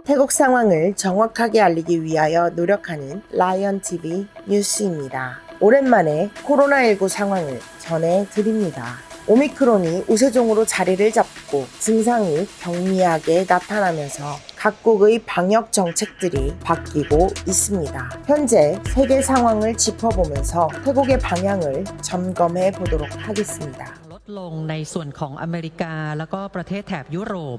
태국 상황을 정확하게 알리기 위하여 노력하는 라이언TV 뉴스입니다. 오랜만에 코로나19 상황을 전해드립니다. 오미크론이 우세종으로 자리를 잡고 증상이 경미하게 나타나면서 각국의 방역 정책들이 바뀌고 있습니다. 현재 세계 상황을 짚어보면서 태국의 방향을 점검해 보도록 하겠습니다. ลดลงในส่วนของอเมริกาแล้วก็ประเทศแถบยุโรป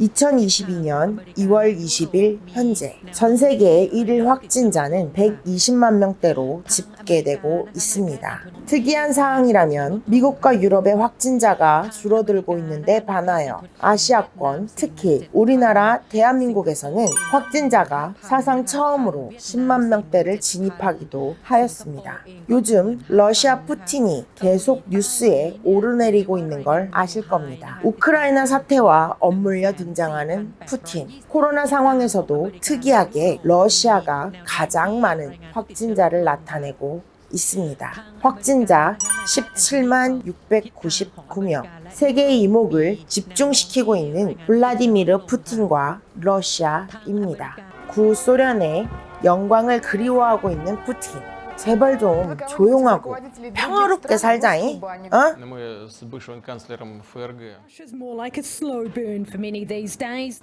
2022년 2월 20일 현재 전 세계의 1일 확진자는 120만 명대로 집계되고 있습니다. 특이한 사항이라면 미국과 유럽의 확진자가 줄어들고 있는데 반하여 아시아권, 특히 우리나라 대한민국에서는 확진자가 사상 처음으로 10만 명대를 진입하기도 하였습니다. 요즘 러시아 푸틴이 계속 뉴스에 오르내리고 있는 걸 아실 겁니다. 우크라이나 사태와 엇물려 등장하는 푸틴. 코로나 상황에서도 특이하게 러시아가 가장 많은 확진자를 나타내고 있습니다. 확진자 17만 699명. 세계의 이목을 집중시키고 있는 블라디미르 푸틴과 러시아입니다. 구소련의 영광을 그리워하고 있는 푸틴. 제발 좀 조용하고 평화롭게 살자잉? 어? Мы с бывшим канцлером ФРГ.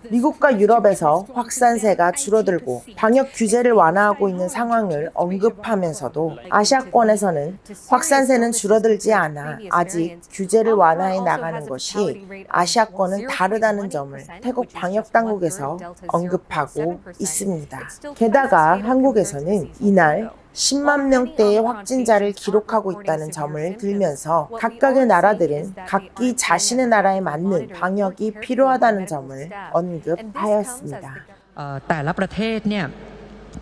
미국과 유럽에서 확산세가 줄어들고 방역 규제를 완화하고 있는 상황을 언급하면서도 아시아권에서는 확산세는 줄어들지 않아 아직 규제를 완화해 나가는 것이 아시아권은 다르다는 점을 태국 방역 당국에서 언급하고 있습니다. 게다가 한국에서는 이날 10만 명대의 확진자를 기록하고 있다는 점을 들면서 각각의 나라들은 각기 자신의 나라에 맞는 방역이 필요하다는 점을 언급하였습니다. แต่ละประเทศเนี่ย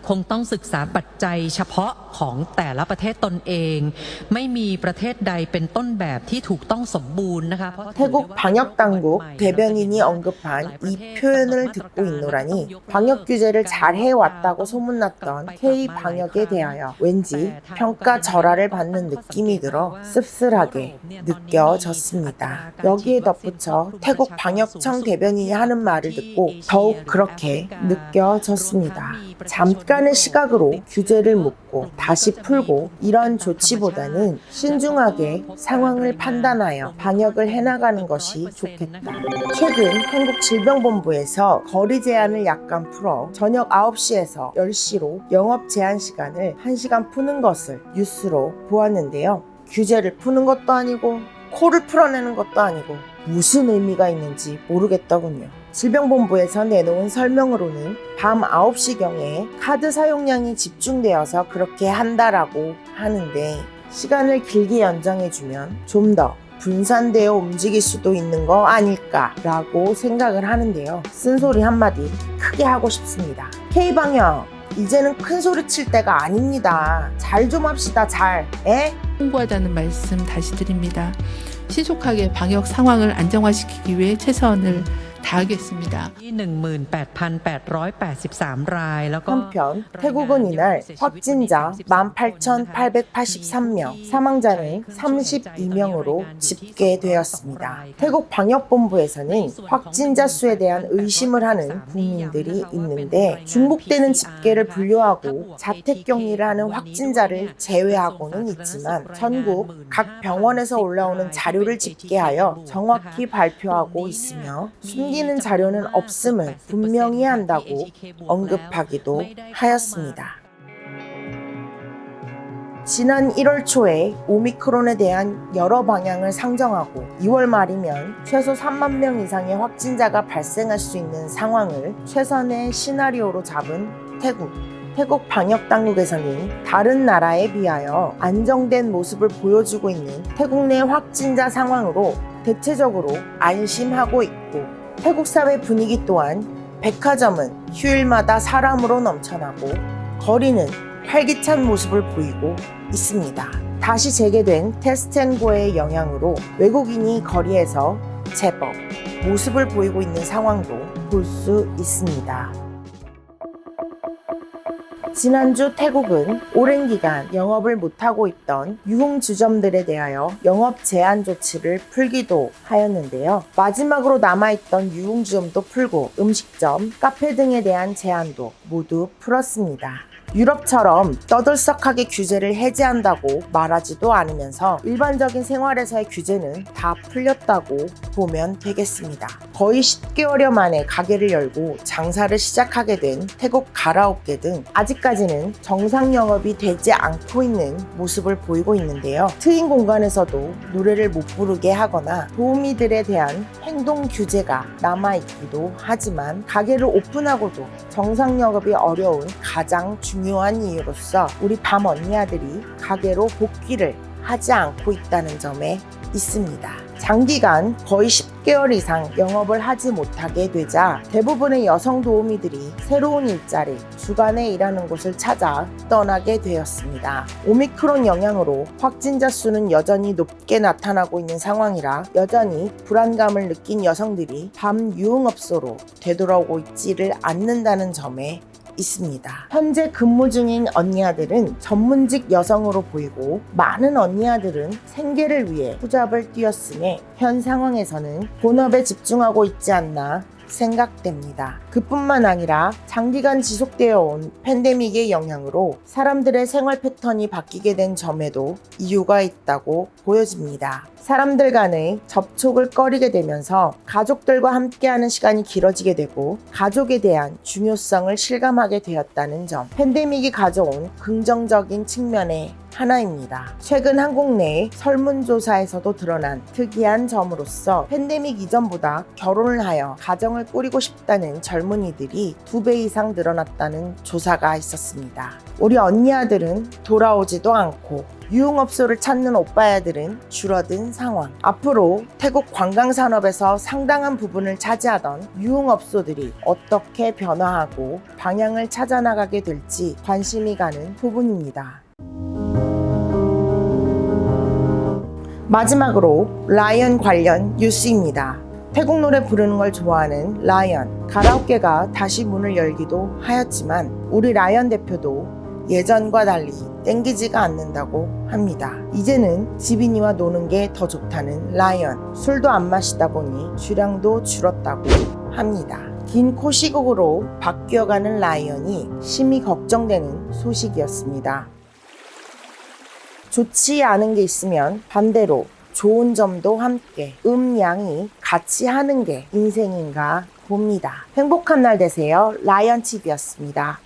คงต้องศึกษาปัจจัยเฉพาะของแต่ละประเทศตนเองไม่มีประเทศใดเป็นต้นแบบที่ถูกต้องสมบูรณ์นะคะ 태국 방역 당국 대변인이 언급한 이 표현을 듣고 있노라니 방역 규제를 잘 해왔다고 소문났던 K 방역에 대하여 왠지 평가 절하를 받는 느낌이 들어 씁쓸하게 느껴졌습니다. 여기에 덧붙여 태국 방역청 대변인이 하는 말을 듣고 더욱 그렇게 느껴졌습니다. 잠깐의 시각으로 규제를 묶고 다시 풀고 이런 조치보다는 신중하게 상황을 판단하여 방역을 해나가는 것이 좋겠다. 최근 한국질병본부에서 거리 제한을 약간 풀어 저녁 9시에서 10시로 영업 제한 시간을 1시간 푸는 것을 뉴스로 보았는데요. 규제를 푸는 것도 아니고 코를 풀어내는 것도 아니고 무슨 의미가 있는지 모르겠더군요. 질병본부에서 내놓은 설명으로는 밤 9시경에 카드 사용량이 집중되어서 그렇게 한다라고 하는데 시간을 길게 연장해주면 좀 더 분산되어 움직일 수도 있는 거 아닐까라고 생각을 하는데요. 쓴소리 한마디 크게 하고 싶습니다. K방역 이제는 큰 소리 칠 때가 아닙니다. 잘 좀 합시다. 잘. 에? 홍보하자는 말씀 다시 드립니다. 신속하게 방역 상황을 안정화시키기 위해 최선을 다하겠습니다. 18,883 รายแล้วก็ 한편 태국은 이날 확진자 18,883명, 사망자는 32명으로 집계되었습니다. 태국 방역본부에서는 확진자 수에 대한 의심을 하는 국민들이 있는데 중복되는 집계를 분류하고 자택격리를 하는 확진자를 제외하고는 있지만 전국 각 병원에서 올라오는 자료를 집계하여 정확히 발표하고 있으며 숨기는 자료는 없음을 분명히 한다고 언급하기도 하였습니다. 지난 1월 초에 오미크론에 대한 여러 방향을 상정하고 2월 말이면 최소 3만 명 이상의 확진자가 발생할 수 있는 상황을 최선의 시나리오로 잡은 태국 방역 당국에서는 다른 나라에 비하여 안정된 모습을 보여주고 있는 태국 내 확진자 상황으로 대체적으로 안심하고 있고 태국 사회 분위기 또한 백화점은 휴일마다 사람으로 넘쳐나고 거리는 활기찬 모습을 보이고 있습니다. 다시 재개된 테스트앤고의 영향으로 외국인이 거리에서 제법 모습을 보이고 있는 상황도 볼 수 있습니다. 지난주 태국은 오랜 기간 영업을 못하고 있던 유흥주점들에 대하여 영업 제한 조치를 풀기도 하였는데요. 마지막으로 남아있던 유흥주점도 풀고 음식점, 카페 등에 대한 제한도 모두 풀었습니다. 유럽처럼 떠들썩하게 규제를 해제한다고 말하지도 않으면서 일반적인 생활에서의 규제는 다 풀렸다고 보면 되겠습니다. 거의 10개월여 만에 가게를 열고 장사를 시작하게 된 태국 가라오케 등 아직까지는 정상 영업이 되지 않고 있는 모습을 보이고 있는데요. 트인 공간에서도 노래를 못 부르게 하거나 도우미들에 대한 행동 규제가 남아있기도 하지만 가게를 오픈하고도 정상 영업이 어려운 가장 중요한 이유로서 우리 밤 언니아들이 가게로 복귀를 하지 않고 있다는 점에 있습니다. 장기간 거의 10개월 이상 영업을 하지 못하게 되자 대부분의 여성 도우미들이 새로운 일자리, 주간에 일하는 곳을 찾아 떠나게 되었습니다. 오미크론 영향으로 확진자 수는 여전히 높게 나타나고 있는 상황이라 여전히 불안감을 느낀 여성들이 밤 유흥업소로 되돌아오고 있지를 않는다는 점에 있습니다. 현재 근무 중인 언니아들은 전문직 여성으로 보이고 많은 언니아들은 생계를 위해 투잡을 뛰었으니 현 상황에서는 본업에 집중하고 있지 않나 생각됩니다. 그뿐만 아니라 장기간 지속되어 온 팬데믹의 영향으로 사람들의 생활 패턴이 바뀌게 된 점에도 이유가 있다고 보여집니다. 사람들 간의 접촉을 꺼리게 되면서 가족들과 함께하는 시간이 길어지게 되고 가족에 대한 중요성을 실감하게 되었다는 점, 팬데믹이 가져온 긍정적인 측면의 하나입니다. 최근 한국 내 설문조사에서도 드러난 특이한 점으로서 팬데믹 이전보다 결혼을 하여 가정을 꾸리고 싶다는 젊은이들이 2배 이상 늘어났다는 조사가 있었습니다. 우리 언니아들은 돌아오지도 않고 유흥업소를 찾는 오빠야들은 줄어든 상황. 앞으로 태국 관광산업에서 상당한 부분을 차지하던 유흥업소들이 어떻게 변화하고 방향을 찾아나가게 될지 관심이 가는 부분입니다. 마지막으로 라이언 관련 뉴스입니다. 태국 노래 부르는 걸 좋아하는 라이언, 가라오케가 다시 문을 열기도 하였지만 우리 라이언 대표도 예전과 달리 땡기지가 않는다고 합니다. 이제는 지빈이와 노는 게 더 좋다는 라이언, 술도 안 마시다 보니 주량도 줄었다고 합니다. 긴 코시국으로 바뀌어가는 라이언이 심히 걱정되는 소식이었습니다. 좋지 않은 게 있으면 반대로 좋은 점도 함께 양이 같이 하는 게 인생인가 봅니다. 행복한 날 되세요. 라이언TV였습니다.